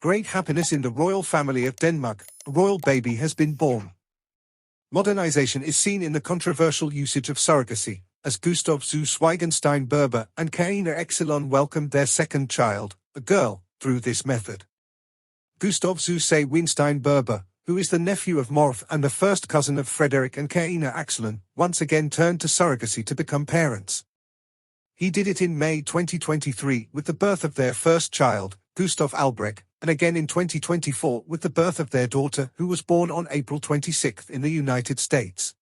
great happiness in the royal family of Denmark, a royal baby has been born. Modernization is seen in the controversial usage of surrogacy, as Gustav Swienstein Burber and Karina Exelon welcomed their second child, a girl, through this method. Gustav Wienstein Burber, who is the nephew of Marth and the first cousin of Frederick and Karina Axelon, once again turned to surrogacy to become parents. He did it in May 2023 with the birth of their first child, Gustav Albrech, and again in 2024 with the birth of their daughter, who was born on April 26 in the United States.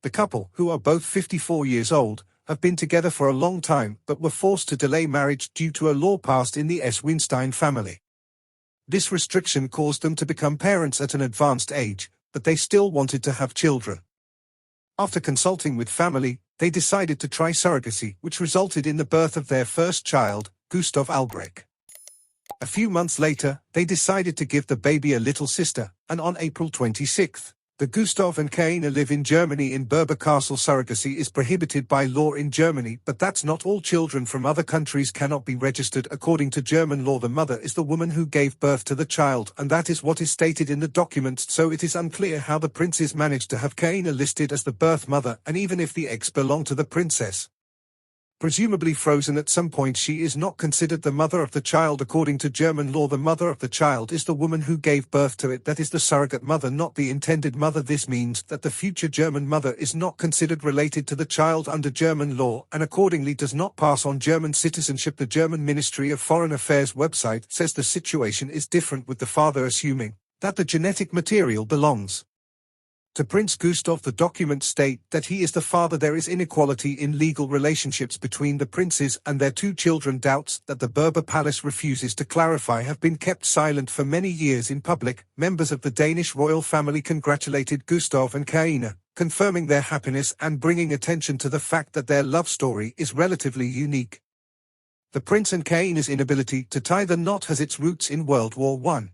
The couple, who are both 54 years old, have been together for a long time but were forced to delay marriage due to a law passed in the S Wienstein family. This restriction caused them to become parents at an advanced age, but they still wanted to have children. After consulting with family, they decided to try surrogacy, which resulted in the birth of their first child, Gustav Albrech. A few months later, they decided to give the baby a little sister, and on April 26, the Gustav and Karina live in Germany in Burber Castle. Surrogacy is prohibited by law in Germany, but that's not all. Children from other countries cannot be registered. According to German law, the mother is the woman who gave birth to the child, and that is what is stated in the documents, so it is unclear how the princes managed to have Karina listed as the birth mother, and even if the eggs belong to the princess, presumably frozen at some point, she is not considered the mother of the child. According to German law, the mother of the child is the woman who gave birth to it, that is the surrogate mother, not the intended mother. This means that the future German mother is not considered related to the child under German law and accordingly does not pass on German citizenship. The German Ministry of Foreign Affairs website says the situation is different, with the father assuming that the genetic material belongs to Prince Gustav. The documents state that he is the father. There is inequality in legal relationships between the princes and their two children. Doubts that the Burber palace refuses to clarify have been kept silent for many years in public. Members of the Danish royal family congratulated Gustav and Karina, confirming their happiness and bringing attention to the fact that their love story is relatively unique. The prince and Karina's inability to tie the knot has its roots in World War I.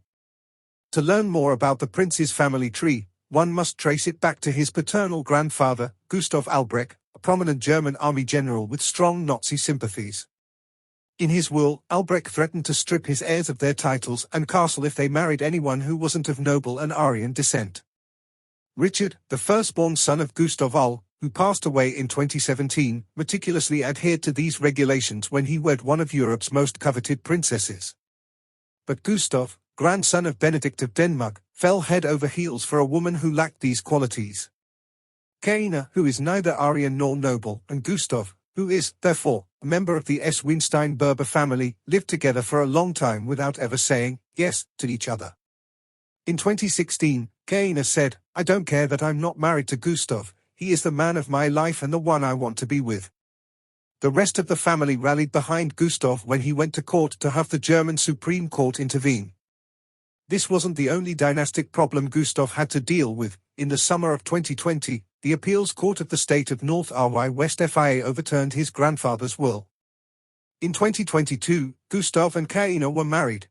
To learn more about the prince's family tree, one must trace it back to his paternal grandfather, Gustav Albrech, a prominent German army general with strong Nazi sympathies. In his will, Albrech threatened to strip his heirs of their titles and castle if they married anyone who wasn't of noble and Aryan descent. Richard, the firstborn son of Gustav Al, who passed away in 2017, meticulously adhered to these regulations when he wed one of Europe's most coveted princesses. But Gustav, grandson of Benedict of Denmark, fell head over heels for a woman who lacked these qualities. Karina, who is neither Aryan nor noble, and Gustav, who is, therefore, a member of the S Wienstein Burber family, lived together for a long time without ever saying yes to each other. In 2016, Karina said, "I don't care that I'm not married to Gustav, he is the man of my life and the one I want to be with." The rest of the family rallied behind Gustav when he went to court to have the German Supreme Court intervene. This wasn't the only dynastic problem Gustav had to deal with. In the summer of 2020, the Appeals Court of the State of North Rhine-Westphalia overturned his grandfather's will. In 2022, Gustav and Karina were married.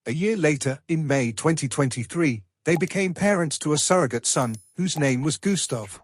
A year later, in May 2023, they became parents to a surrogate son, whose name was Gustav.